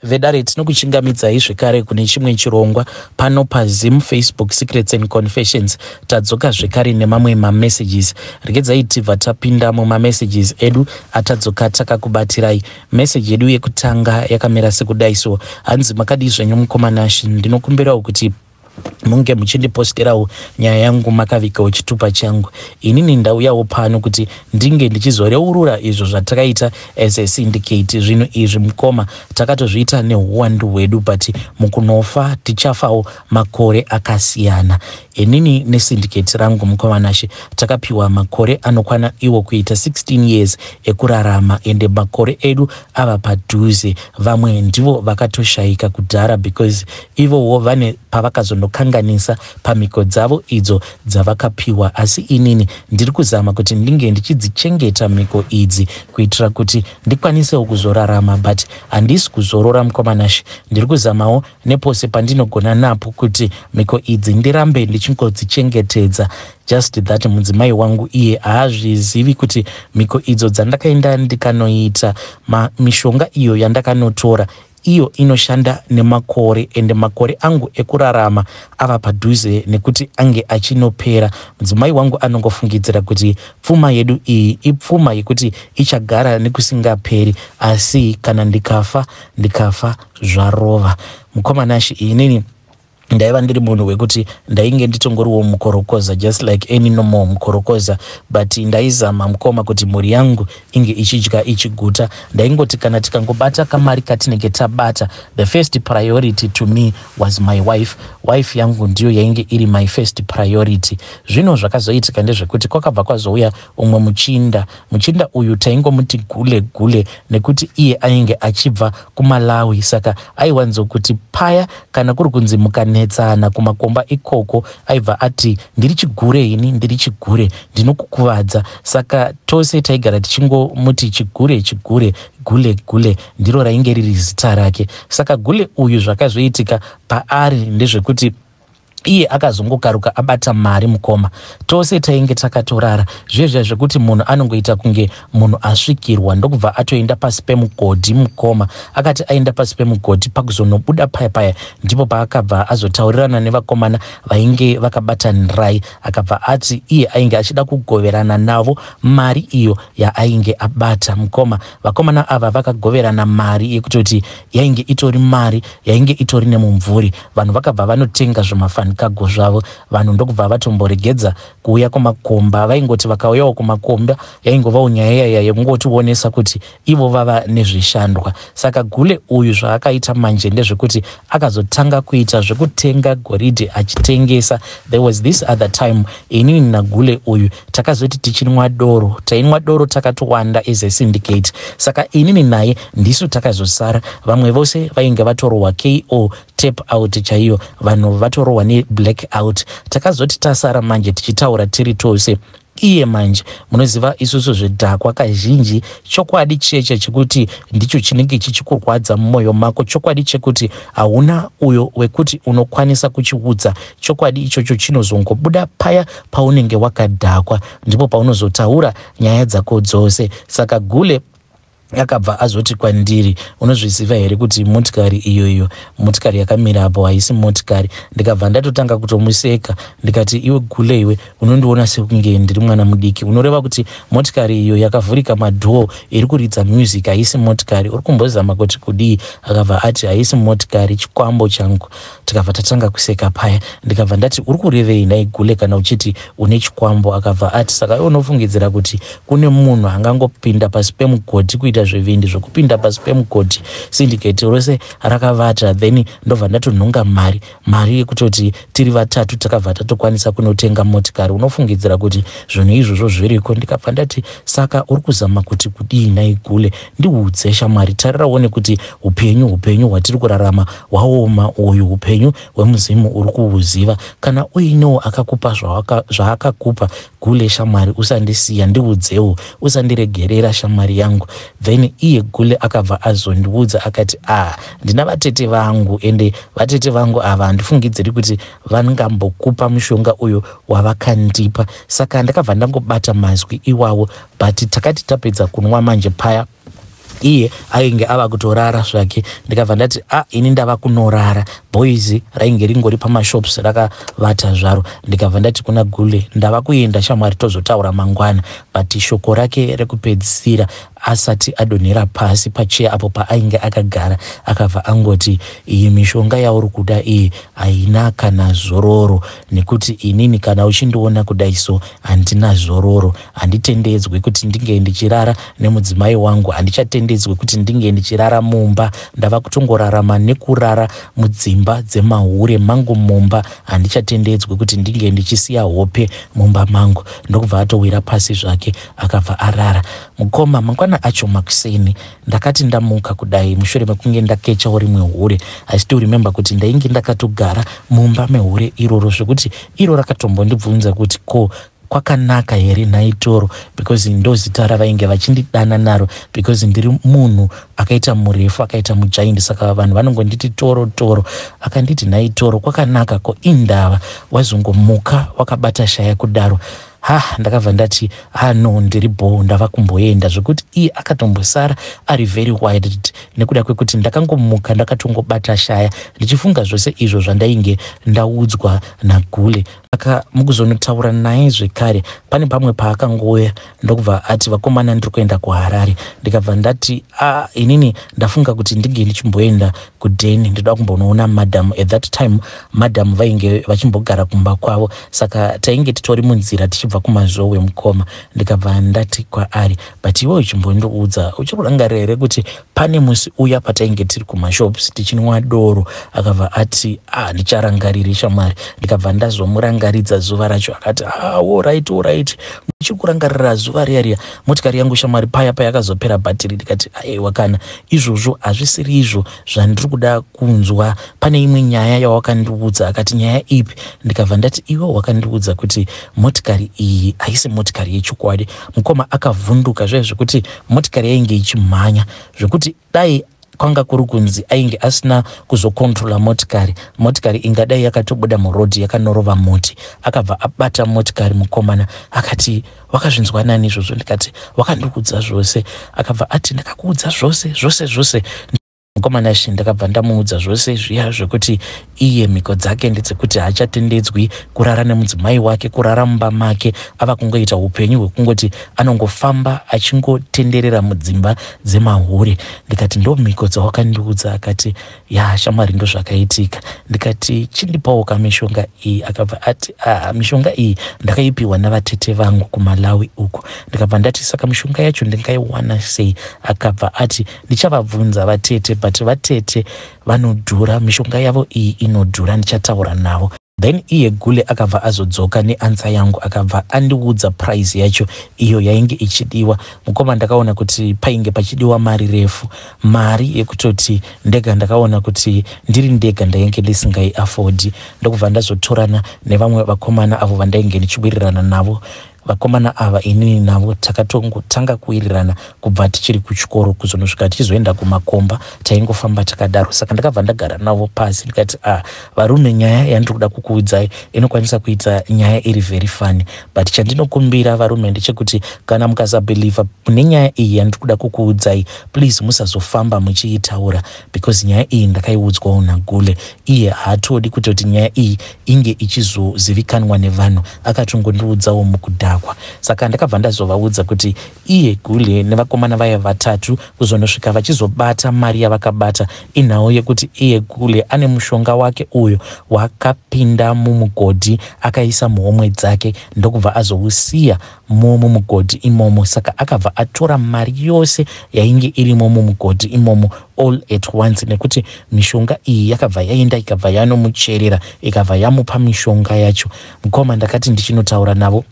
Vedare tinokuchingamidzai zvekare kune chimwe chirongwa pano paZim Facebook Secrets and Confessions. Tadzoka zvekare nemamwe messages. Regedzai tibva tapinda messages edu atadzoka takakubatirai. Message edu yekutanga yakamera sekudai so. Hanzi makadi zvenyu mukomanashi, ndinokumbirawo kuti munge muchindiposterawo nyaya yangu makavikawo chitupa changu. Inini ndauyawo pano kuti ndinge ndichizoreurura izvo zvatakaita as a syndicate. Zvino izvi mukoma takatozviita neuwandu hwedu, but mukunofa tichafawo makore akasiyana. Inini nesyndicate rangu mukomanashi takapiwa makore anokwana iwo kuita 16 years ekurarama, ende makore edu ava padhuze. Vamwe ndivo vakatoshaika kudhara because ivowo vane pavakazonokanganisa pamhiko dzavo idzo dzavakapiwa. Asi inini ndiri kuzama kuti ndinge ndichidzichengeta mhiko idzi kuitira kuti ndikwanisewo kuzorarama, but handisi kuzorora mukomanashi. Ndiri kuzamawo nepose pandinogona napo kuti mhiko idzi ndirambe ndichingodzichengetedza. Just that mudzimai wangu iye haazvizivi kuti mhiko idzo dzandakaenda ndikanoita mishonga iyo yandakanotora iyo inoshanda nemakore, ende makore angu ekurarama ava padhuze nekuti ange achinopera. Mudzimai wangu anongofungidzira kuti pfuma yedu iyi ipfuma yekuti ichagara nekusingaperi, asi kana ndikafa zvarova. Mukomanashi inini ndaiva ndiri munhu wekuti ndainge nditongoriwo mukorokoza just like any normal mukorokoza, but ndaizama mukoma kuti mhuri yangu inge ichidya ichiguta. Ndaingoti kana tikangobata kamari katinenge tabata, the first priority to me was my wife. Wife yangu ndiyo yainge iri my first priority. Zvino zvakazoitika ndezvekuti kwakabva kwazouya umwe muchinda uyu taingomuti gule nekuti iye ainge achibva kuMalawi, saka aiwanzokuti paya kana kuri kunzi mukanetsana kumakomba ikoko aibva ati ndiri chigure ndinokukuvadza. Saka tose taigara tichingomuti chigure gule ndiro rainge riri zita rake. Saka gule uyu zvakazoitika paari ndezvekuti iye akazongokaruka abata mari mukoma. Tose tainge takatorara zvezva zvekuti munhu anongoita kunge munhu asvikirwa, ndokubva atoenda pasi pemugodhi mukoma. Akati aenda pasi pemugodhi pakuzonobuda paya ndipo paakabva azotaurirana nevakomana vainge vakabata nhirai, akabva ati iye ainge achida kugoverana navo mari iyo yaainge abata mukoma. Vakomana ava vakagoverana mari yekutoti yainge itori mari yainge itori nemumvuri. Vanhu vakabva vanotenga zvimafanikago zvavo. Vanhu ndokubva vatomboregedza kuuya kumakomba. Vaingoti vakauyawo kumakomba yaingovawo nyaya yekungotionesa kuti ivo vava nezvishandwa. Saka gule uyu zvaakaita manje ndezvekuti akazotanga kuita zvekutenga goridhe achitengesa. There was this other time inini nagule uyu takazoti tichinwa doro, tainwa doro takatowanda as a syndicate. Saka inini naye ndisu takazosara. Vamwe vose vainge vatorwa KO, tape out chaiyo, vanhu vatorwa ne-black out. Takazoti tasara manje tichitaura tiri tose. Iye manje munoziva isusu zvedhakwa kazhinji chokwadi cheche chekuti ndicho chinenge chichikurwadza mumwoyo mako, chokwadi chekuti hauna uyo wekuti unokwanisa kuchiudza. Chokwadi ichocho chinozongobuda paya paunenge wakadhakwa, ndipo paunozotaura nyaya dzako dzose. Saka gule akabva azoti kwandiri, unozviziva here kuti motikari iyoyo motikari yakamira apo haisi motikari. Ndikabva ndatotanga kutomuseka ndikati, iwe gule iwe unondiona sekunge ndiri mwana mudiki, unoreva kuti motikari iyo yakavhurika madhoo iri kuridza music haisi motikari, uri kumbozama kuti kudii? Akabva ati haisi motikari, chikwambo changu. Tikabva tatanga kuseka paya. Ndikabva ndati uri kurevei nai gule kana uchiti une chikwambo? Akabva ati saka iwe unofungidzira kuti kune munhu angangopinda pasi pemugodhi kuita zvevindi zvokupinda pasi pemugodhi? Syndicate rose rakavata, then ndobva ndatonhonga mari yekutoti tiri vatatu takabva tatokwanisa kunotenga motikari. Unofungidzira kuti zvinhu izvozvo zviriko? Ndikabva ndati saka uri kuzama kuti kudii nai gule? Ndiudze shamwari, tariraone kuti upenyu hwatiri kurarama hwaoma, uyu upenyu hwemuzimu uri kuhuziva. Kana uinewo akakupa zvaakakupa gule shamwari, usandisiya, ndiudzewo, usandiregerera shamwari yangu. Then iye gule akabva azondiudza akati ndina vatete vangu, ende vatete vangu ava handifungidziri kuti vangambokupa mushonga uyo wavakandipa. Saka ndakabva ndangobata mazwi iwawo, but takati tapedza kunwa manje paya iye ainge ava kutorara zvake. Ndikabva ndati ini ndava kunorara. Boys rainge ringori pamashops rakavata zvaro. Ndikabva ndati kuna Gule ndava kuenda shamwari tozotaura mangwana. But shoko rake rekupedzisira asati adonhera pasi pacheya apo paainge akagara akabva angoti, iyi mishonga yauri kuda iyi haina kana zororo, nekuti inini kana uchindiona kudai so handina zororo. Handitendedzwi kuti ndinge ndichirara nemudzimai wangu, handichatendedzwi kuti ndinge ndichirara mumba. Ndava kutongorarama nekurara mudzimba dzemahure mangu mumba. Handichatendedzwi kuti ndinge ndichisiya hope mumba mangu. Ndokubva atowira pasi zvake akabva arara. Mukoma mangwana acho makuseni ndakati ndamuka kudai mushure mekunge ndakecha rimwe hure. I still remember kuti ndainge ndakatogara mumba mehure iroro zvekuti iro rakatombondibvunza kuti ko kwakanaka here Naitoro, because ndo zita ravainge vachindidana naro, because ndiri munhu akaita murefu akaita mujaindi, saka vanhu vanongonditi Toro Toro. Akanditi Naitoro kwakanaka ko indava wazongomuka wakabata shaya kudaro. Ndakabva ndati no ndiri bo ndava kumboenda, zvekuti iye akatombosara ari very wild nekuda kwekuti ndakangomuka ndakatongobata shaya ndichifunga zvose izvo zvandainge ndaudzwa naGule. Aka mukuzonotaura naye zvekare pane pamwe paakangouya ndokubva ati vakomana ndiri kuenda kuHarare. Ndikabva ndati inini ndafunga kuti ndinge ndichimboenda kuDeni, ndinoda kumbonoona madam. At that time madam vainge vachimbogara kumba kwavo, saka tainge titori munzira tichibva kumazowe Mukoma. Ndikabva ndati kwaari, but iwe uchimbondiudza uchikurangarira here kuti pane musi uya patainge tiri kumashops tichinwa doro? Akabva ati ndicharangarira shamwari. Ndikabva ndazomurangaridza zuva racho. Akati all right ndichikurangarira zuva riya motikari yangu shamwari paya yakazopera bhatiri. Ndikati aiwa kana izvozvo hazvisiri izvo zvandiri kuda kunzwa, pane imwe nyaya yawakandiudza. Akati nyaya ipi? Ndikabva ndati iwe wakandiudza kuti motikari iyi haisi motikari yechokwadi. Mukoma akavhunduka zvekuti motikari yainge ichimhanya zvekuti dai kwanga kuri kunzi ainge asina kuzokontrola motikari ingadai yakatobuda murodhi yakanorova moti. Akabva abata motikari mukomana akati wakazvinzwa nani izvozvo? Ndikati wakandiudza zvose. Akabva ati ndakakuudza zvose. Mukomana shi ndakabva ndamuudza zvose zviya zvekuti iye mhiko dzake ndedzekuti haachatendedzwi kurara nemudzimai wake, kurara mumba make. Ava kungoita upenyu hwekungoti anongofamba achingotenderera mudzimba dzemahure. Ndikati ndo mhiko dzawakandiudza? Akati shamwari ndo zvakaitika. Ndikati chindipawo kamishonga iyi? Akabva ati mishonga iyi ndakaipiwa navatete vangu kuMalawi uko. Ndikabva ndati saka mishonga yacho ndingaiwana sei? Akabva ati ndichavabvunza vatete, but vatete vanodhura, mishonga yavo iyi inodhura, ndichataura navo. Then iye Gule akabva azodzoka neansa yangu akabva andiudza price yacho iyo yainge ichidiwa. Mukoma ndakaona kuti painge pachidiwa mari refu, mari yekutoti ndega ndakaona kuti ndiri ndega ndainge ndisingai afford. Ndokubva ndazotorana nevamwe vakomana avo vandainge ndichiwirirana navo. Vakomana ava inini navo takatongotanga kuwirirana kubva tichiri kuchikoro kuzonosvika tichizoenda kumakomba taingofamba takadaro. Saka ndakabva ndagara navo pasi ndikati varume, nyaya yandiri kuda kukuudzai inokwanisa kuita nyaya iri very funny, but chandinokumbira varume ndechekuti kana mukasabheliva mune nyaya iyi yandiri kuda kukuudzai, please musazofamba muchiitaura, because nyaya iyi ndakaiudzwawo naGule. Iye haatodi kuti nyaya iyi inge ichizozivikanwa nevanhu, akatongondiudzawo mukudhakwa. Saka ndakabva ndazovaudza kuti iye Gule nevakomana vaya vatatu kuzonosvika vachizobata mari yavakabata inhau yekuti iye Gule ane mushonga wake uyo wakapinda mumugodhi akaisa muhomwe dzake, ndokubva azousiya mumugodhi imomo. Saka akabva atora mari yose yainge irimo mumugodhi imomo all at once, nekuti mishonga iyi yakabva yaenda ikabva yanomucherera ikabva yamupa mishonga yacho. Mukoma ndakati ndichinotaura navo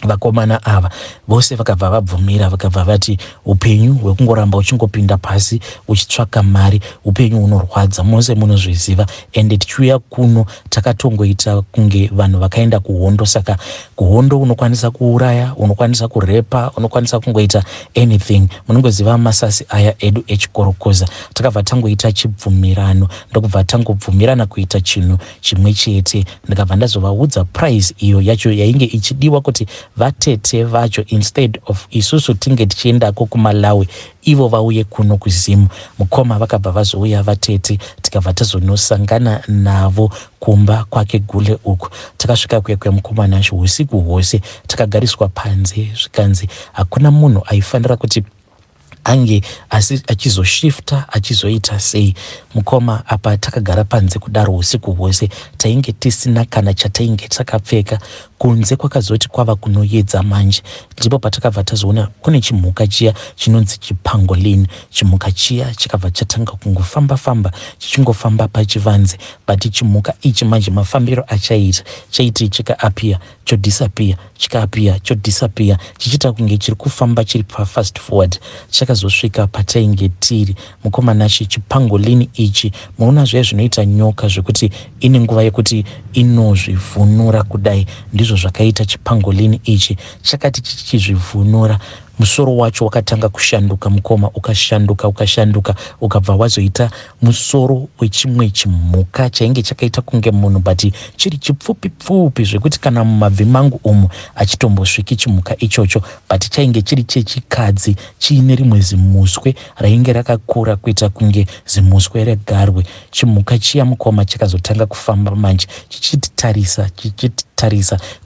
vakomana ava vose vakabva vabvumira, vakabva vati upenyu hwekungoramba uchingopinda pasi uchitsvaka mari upenyu unorwadza, mose munozviziva. Ende tichiuya kuno takatongoita kunge vanhu vakaenda kuhondo. Saka kuhondo unokwanisa kuuraya, unokwanisa kurepa, unokwanisa kungoita anything. Munongoziva masasi aya edu echikorokoza. Takabva tangoita chibvumirano, ndokubva tangobvumirana kuita chinhu chimwe chete. Ndikabva ndazovaudza price iyo yacho yainge ichidiwa kuti vatete vacho, instead of isusu tinge tichiendako kuMalawi ivo vauye kuno kuZimu. Mukoma vakabva vazouya vatete, tikabva tazonosangana navo kumba kwake Gule uku. Takasvika kuya mukomana wacho usiku hwose, takagariswa panze zvikanzi hakuna munhu aifanira kuti ange achizoshifta achizoita sei. Mukoma apa takagara panze kudaro usiku hwose, tainge tisina kana chatainge takapfeka, kunze kwakazoti kwava kunoyedza manje. Ndipo patakabva tazoona kune chimhuka chiya chinonzi chipangolini. Chimhuka chiya chikabva chatanga kungofamba chichingofamba pachivanze, but chimhuka ichi manje mafambiro achaita chaiti chikaapia chodisappear, chikaapia chodisappear, chichita kunge chiri kufamba chiri fast forward. Chakazosvika patainge tiri. Mukomana chipangolini ichi, muona zvinoita nyoka zvekuti ine nguva yekuti inozvivhunura kudai, ndizvo zvakaita chipangolini ichi. Chakati chichizvivhunura, musoro wacho wakatanga kushanduka. Mukoma ukashanduka ukabva wazoita musoro wechimwe chimhuka chainge chakaita kunge munhu, but chiri chipfupi zvekuti kana mumabvi mangu umu achitombosviki chimhuka ichocho, but chainge chiri chechikadzi chiine rimwe zimuswe rainge rakakura kuita kunge zimuswe regarwe. Chimhuka chiya mukoma chakazotanga kufamba manje chichititarisa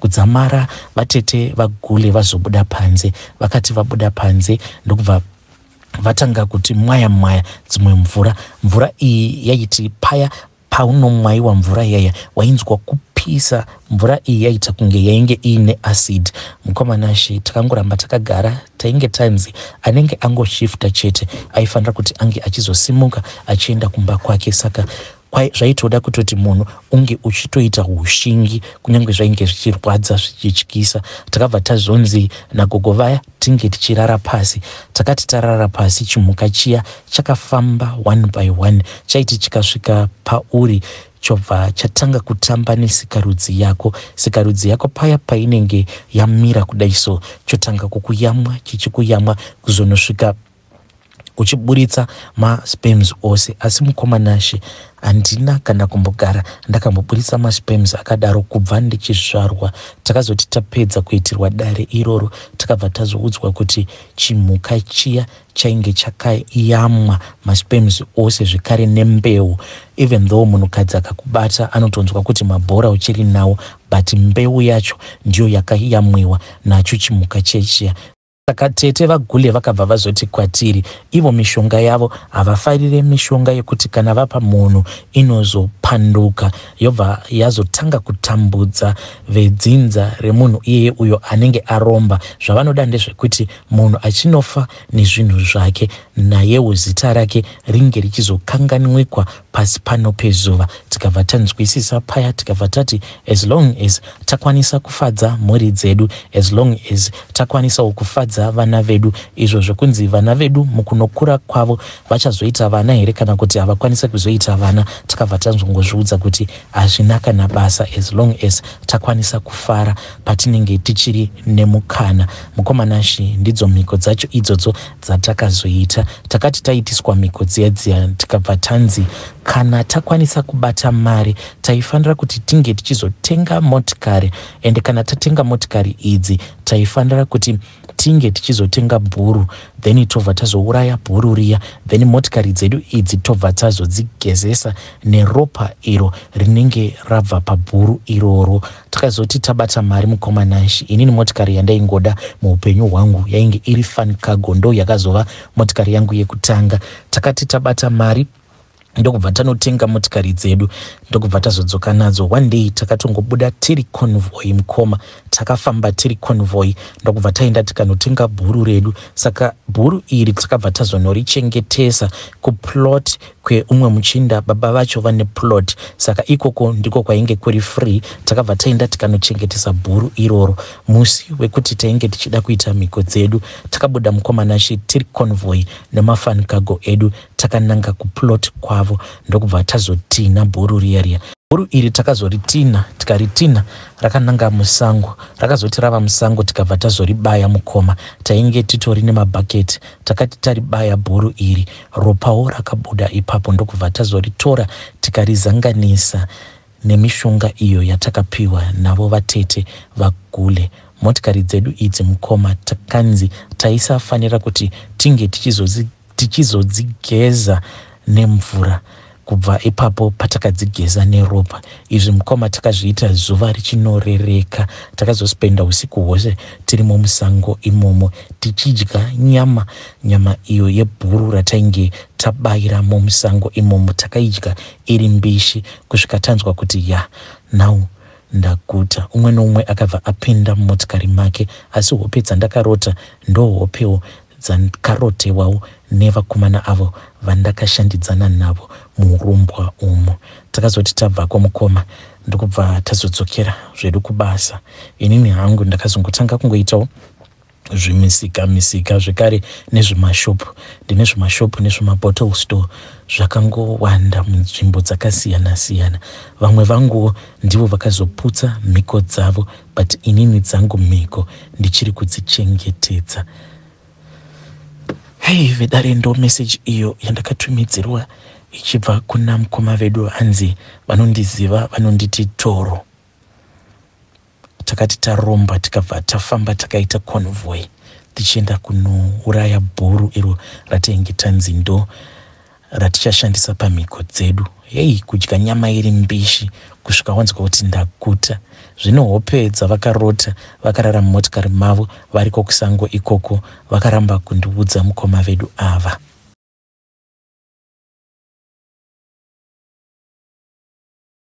kudzamara vatete vaGule vazobuda panze. Vakati vabuda panze ndokubva vatanga kuti mwaya dzimwe mvura iyi yaiti paya paunomwaiwa mvura yaya wainzwa kupisa. Mvura iyi yaita kunge yainge ine acid. Mukomanashi takangoramba takagara, tainge tanzi anenge angoshifta chete aifanira kuti ange achizosimuka achienda kumba kwake. Saka zvaitoda kutoti munhu unge uchitoita ushingi kunyange zvainge zvichirwadza zvichityisa. Takabva tazonzi nagogo vaya tinge tichirara pasi. Takati tarara pasi, chimhuka chiya chakafamba one by one, chaiti chikasvika pauri chobva chatanga kutamba nesikarudzi yako paya painenge yamira kudai so, chotanga kukuyamwa chichikuyamwa kuzonosvika uchiburitsa masperms ose. Asi mukomanashi handina kana kumbogara ndakamboburitsa masperms akadaro kubva ndichizvarwa. Takazoti tapedza kuitirwa dare iroro, takabva tazoudzwa kuti chimhuka chiya chainge chakayamwa masperms ose zvekare nembeu. Even though munhukadzi akakubata anotonzwa kuti mabhora uchiri nawo, but mbeu yacho ndiyo yakayamwiwa nacho chimhuka chechiya. Saka tete vaGule vakabva vazoti kwatiri ivo mishonga yavo havafarire mishonga yekuti kana vapa munhu inozopanduka, yobva yazotanga kutambudza vedzinza remunhu iye uyo anenge aromba. Zvavanoda ndezvekuti munhu achinofa nezvinhu zvake, nayewo zita rake ringe richizokanganwikwa pasi pano pezuva. Tikabva tanzwisisa paya, tikabva tati as long as takwanisa kufadza mhuri dzedu, as long as takwanisa kufadza vana vedu, izvo zvokunzi vana vedu mukunokura kwavo vachazoita vana here kana kuti havakwanisa kuzoita vana, takabva tanzongozviudza kuti hazvina kana basa as long as takwanisa kufara patinenge tichiri nemukana. Mukomanashi ndidzo mhiko dzacho idzodzo dzatakazoita. Takati taitiswa mhiko dziya tikabva tanzi kana takwanisa kubata mari taifanira kuti tinge tichizotenga motikari, ende kana tatenga motikari idzi taifanira kuti tinge tichizotenga bhuru, then tobva tazouraya bhuru riya, then motikari dzedu idzi tobva tazodzigezesa neropa iro rinenge rabva pabhuru iroro. Takazoti tabata mari mukomanashi. Inini motikari yandaingoda muupenyu hwangu yainge iri Fun Cargo, ndo yakazova motikari yangu yekutanga. Takati tabata mari ndokubva tanotenga motikari dzedu, ndokubva tazodzoka nadzo. One day takatongobuda tiri convoy mukoma, takafamba tiri convoy ndokubva taenda tikanotenga bhuru redu. Saka bhuru iri takabva tazonorichengetesa kuplot kweumwe muchinda, baba vacho vane plot, saka ikoko ndiko kwainge kuri free. Takabva taenda tikanochengetesa bhuru iroro. Musi wekuti tainge tichida kuita mhiko dzedu, takabuda mukomanashi tiri convoy nemafan cargo edu, takananga kuplot kwavo, ndokubva tazotina bhuru riya. Bhuru iri takazoritina, tikaritina rakananga musango, rakazoti rava musango tikabva tazoribaya mukoma. Tainge titori nemabhaketi, takati taribaya bhuru iri, ropawo rakabuda ipapo, ndokubva tazoritora tikarizanganisa nemishonga iyo yatakapiwa navo vatete vagule. Motikari dzedu idzi mukoma takanzi taisafanira kuti tinge tichizodzigeza nemvura. Kubva ipapo patakadzigeza neropa. Izvi mukoma takazviita zuva richinorereka. Takazospenda usiku hwose tirimo musango imomo tichidya nyama iyo yebhuru ratainge tabayiramo musango imomo. Takaidya iri mbishi kusvika tanzwa kuti now ndaguta. Umwe nomwe akabva apinda mumotikari make, asi hope dzandakarota ndo hopewo dzakarotewawo nevakomana avo vandakashandidzana navo murumbwa umo. Takazoti tabvako mukoma ndokubva tazodzokera zvedu kubasa. Inini hangu ndakazongotanga kungoitawo zvimisika zvekare nezvimashopu. Ndine zvimashopu nezvimabottle store zvakangowanda munzvimbo dzakasiyana-siyana. Vamwe vangu ndivo vakazoputsa mhiko dzavo, but inini dzangu mhiko ndichiri kudzichengetedza. Vedare ndo message iyo yandakatumidzirwa ichibva kuna mukoma vedu anzi vanondiziva vanonditi Toro. Takati taromba tikabva tafamba takaita convoy tichienda kunouraya bhuru iro ratainge tanzi ndo ratichashandisa pamhiko dzedu. Kudya nyama iri mbishi kusvika wanzwa kuti ndaguta. Zvino hope dzavakarota vakarara mumotikari mavo variko kusango ikoko vakaramba kundiudza mukoma vedu ava.